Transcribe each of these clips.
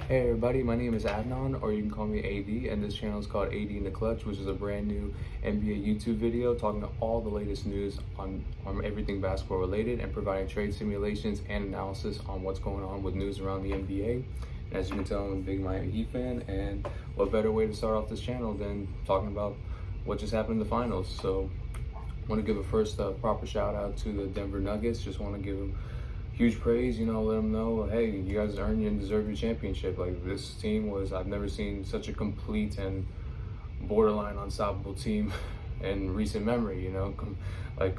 Hey everybody, my name is Adnan, or you can call me AD, and this channel is called AD in the Clutch, which is a brand new NBA YouTube video talking to all the latest news on everything basketball related and providing trade simulations and analysis on what's going on with news around the NBA. And as you can tell, I'm a big Miami Heat fan, and what better way to start off this channel than talking about what just happened in the finals. So I want to give a first proper shout out to the Denver Nuggets. Just want to give them huge praise, let them know, hey, you guys earned and deserve your championship. Like, this team was, I've never seen such a complete and borderline unstoppable team in recent memory, like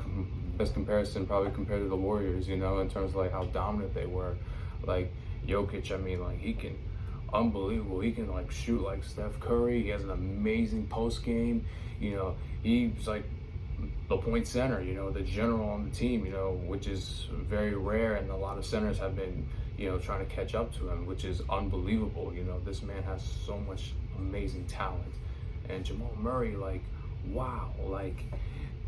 best comparison probably compared to the Warriors, in terms of like how dominant they were. Like Jokic, he can, unbelievable. He can like shoot like Steph Curry. He has an amazing post game. He's like the point center, the general on the team, which is very rare, and a lot of centers have been, trying to catch up to him, which is unbelievable. This man has so much amazing talent. And Jamal Murray, like, wow, like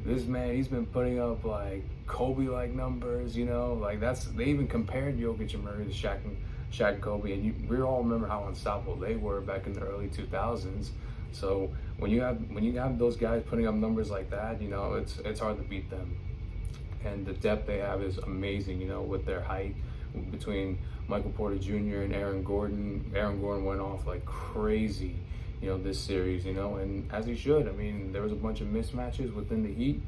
this man, he's been putting up like Kobe-like numbers, like they even compared Jokic and Murray to Shaq and Kobe, and we all remember how unstoppable they were back in the early 2000s. So when you have those guys putting up numbers like that, it's hard to beat them. And the depth they have is amazing, with their height between Michael Porter Jr. and Aaron Gordon. Aaron Gordon went off like crazy, this series, and as he should. There was a bunch of mismatches within the Heat,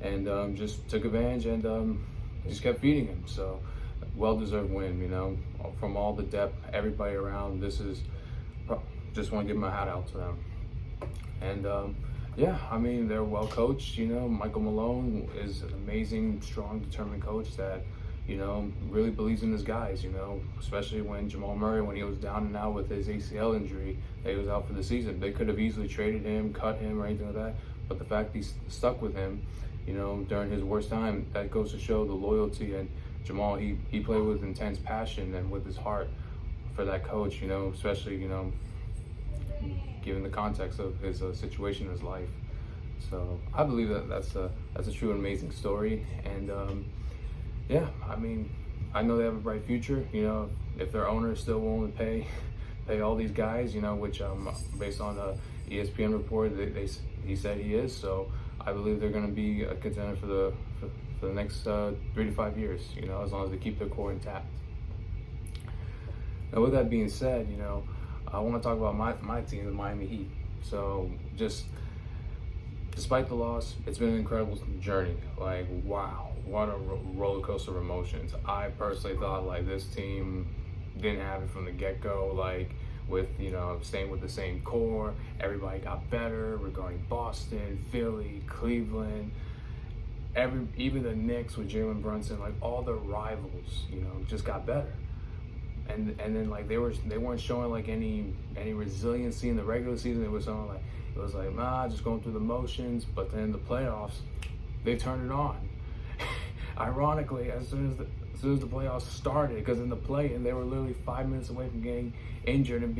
and just took advantage and just kept feeding him. So well-deserved win, from all the depth, everybody around. Just want to give my hat out to them. And they're well coached. Michael Malone is an amazing, strong, determined coach that really believes in his guys. Especially when Jamal Murray, when he was down and out with his ACL injury, that he was out for the season. They could have easily traded him, cut him, or anything like that. But the fact he's stuck with him, during his worst time, that goes to show the loyalty. And Jamal, he played with intense passion and with his heart for that coach. Especially given the context of his situation in his life. So I believe that's a true and amazing story. And I know they have a bright future. If their owner is still willing to pay all these guys, which based on the ESPN report, he said he is. So I believe they're going to be a contender for the next 3 to 5 years. As long as they keep their core intact. Now, with that being said, I want to talk about my team, the Miami Heat. So just despite the loss, it's been an incredible journey. Like, wow, what a roller coaster of emotions. I personally thought like this team didn't have it from the get-go, like with, staying with the same core. Everybody got better regarding Boston, Philly, Cleveland, even the Knicks with Jalen Brunson, like all the rivals, just got better. And then like they weren't showing like any resiliency in the regular season. It was just going through the motions. But then the playoffs, they turned it on. Ironically, as soon as the playoffs started, because in the play-in they were literally 5 minutes away from getting injured and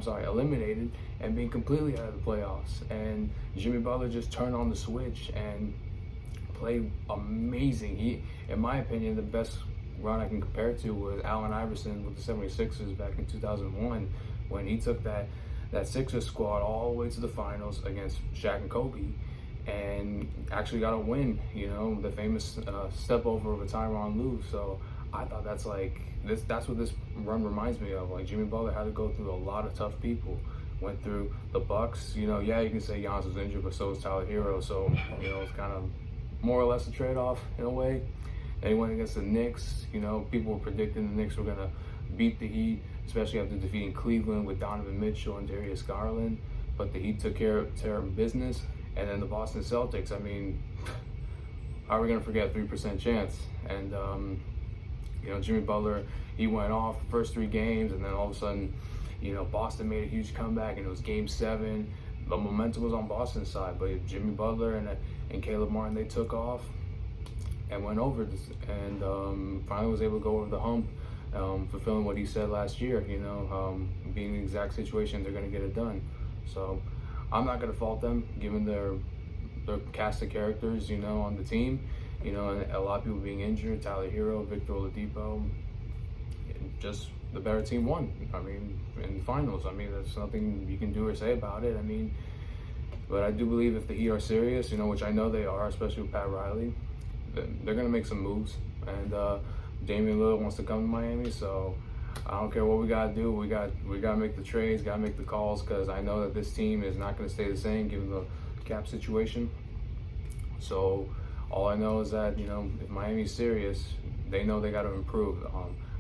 eliminated and being completely out of the playoffs. And Jimmy Butler just turned on the switch and played amazing. He, in my opinion, the best run I can compare it to was Allen Iverson with the 76ers back in 2001, when he took that Sixers squad all the way to the finals against Shaq and Kobe and actually got a win, the famous step over Tyronn Lue. So I thought that's what this run reminds me of. Like, Jimmy Butler had to go through a lot of tough people. Went through the Bucks, you can say Giannis was injured, but so was Tyler Hero. So, it's kind of more or less a trade-off in a way. They went against the Knicks. People were predicting the Knicks were going to beat the Heat, especially after defeating Cleveland with Donovan Mitchell and Darius Garland. But the Heat took care of business. And then the Boston Celtics, how are we going to forget 3% chance? And, Jimmy Butler, he went off the first 3 games, and then all of a sudden, Boston made a huge comeback, and it was Game 7. The momentum was on Boston's side, but Jimmy Butler and Caleb Martin, they took off and went over this, and finally was able to go over the hump, fulfilling what he said last year, being in the exact situation, they're going to get it done. So I'm not going to fault them, given their cast of characters, on the team, and a lot of people being injured, Tyler Hero, Victor Oladipo, just the better team won. I mean, in the finals. I mean, there's nothing you can do or say about it. I mean, but I do believe if the Heat are serious, which I know they are, especially with Pat Riley, they're gonna make some moves. And Damian Lillard wants to come to Miami, so I don't care what we gotta do. We gotta make the trades, gotta make the calls, because I know that this team is not gonna stay the same given the cap situation. So all I know is that if Miami's serious, they know they got to improve.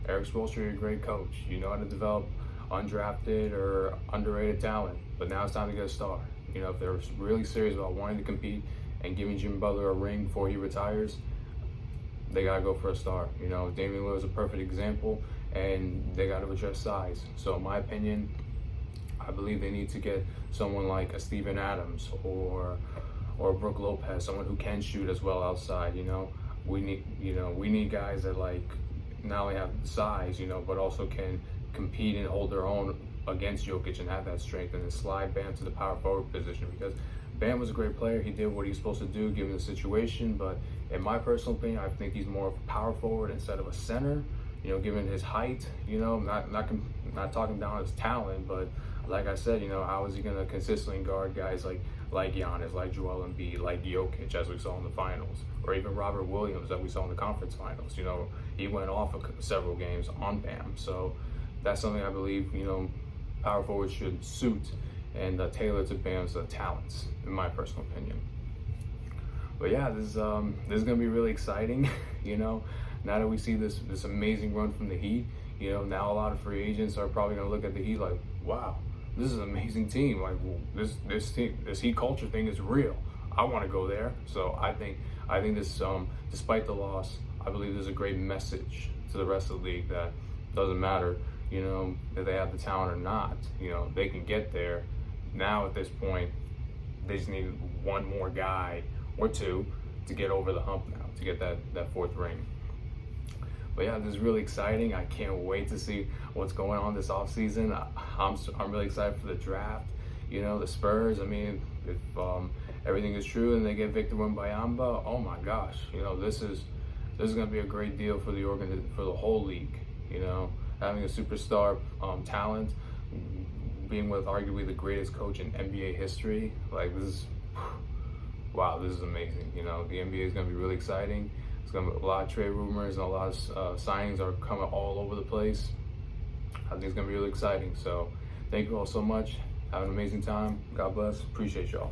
Eric Spoelstra, you're a great coach. You know how to develop undrafted or underrated talent, but now it's time to get a star. If they're really serious about wanting to compete and giving Jimmy Butler a ring before he retires, they gotta go for a star. Damian Lillard is a perfect example, and they got to address size. So in my opinion, I believe they need to get someone like a Steven Adams or Brook Lopez, someone who can shoot as well outside. We need guys that not only have size, but also can compete and hold their own against Jokic and have that strength, and then slide Bam to the power forward position, because Bam was a great player. He did what he's supposed to do given the situation, but in my personal opinion, I think he's more of a power forward instead of a center. Given his height, not talking down his talent, but like I said, how is he going to consistently guard guys like Giannis, like Joel Embiid, like Jokic, as we saw in the finals, or even Robert Williams that we saw in the conference finals? He went off several games on Bam. So that's something I believe, power forwards should suit and tailor to Bam's talents, in my personal opinion. But yeah, this is gonna be really exciting. Now that we see this amazing run from the Heat, now a lot of free agents are probably gonna look at the Heat like, wow, this is an amazing team. Like, this Heat culture thing is real. I want to go there. So I think this, despite the loss, I believe there's a great message to the rest of the league that doesn't matter, if they have the talent or not. They can get there. Now at this point, they just need one more guy or two to get over the hump now, to get that fourth ring. But yeah, this is really exciting. I can't wait to see what's going on this offseason. I'm really excited for the draft. The Spurs, I mean, if everything is true and they get Victor Wembanyama, oh my gosh, this is going to be a great deal for the whole league. Having a superstar talent, being with arguably the greatest coach in NBA history, wow, this is amazing. The NBA is going to be really exciting. It's going to be a lot of trade rumors and a lot of signings are coming all over the place. I think it's going to be really exciting. So thank you all so much. Have an amazing time. God bless. Appreciate y'all.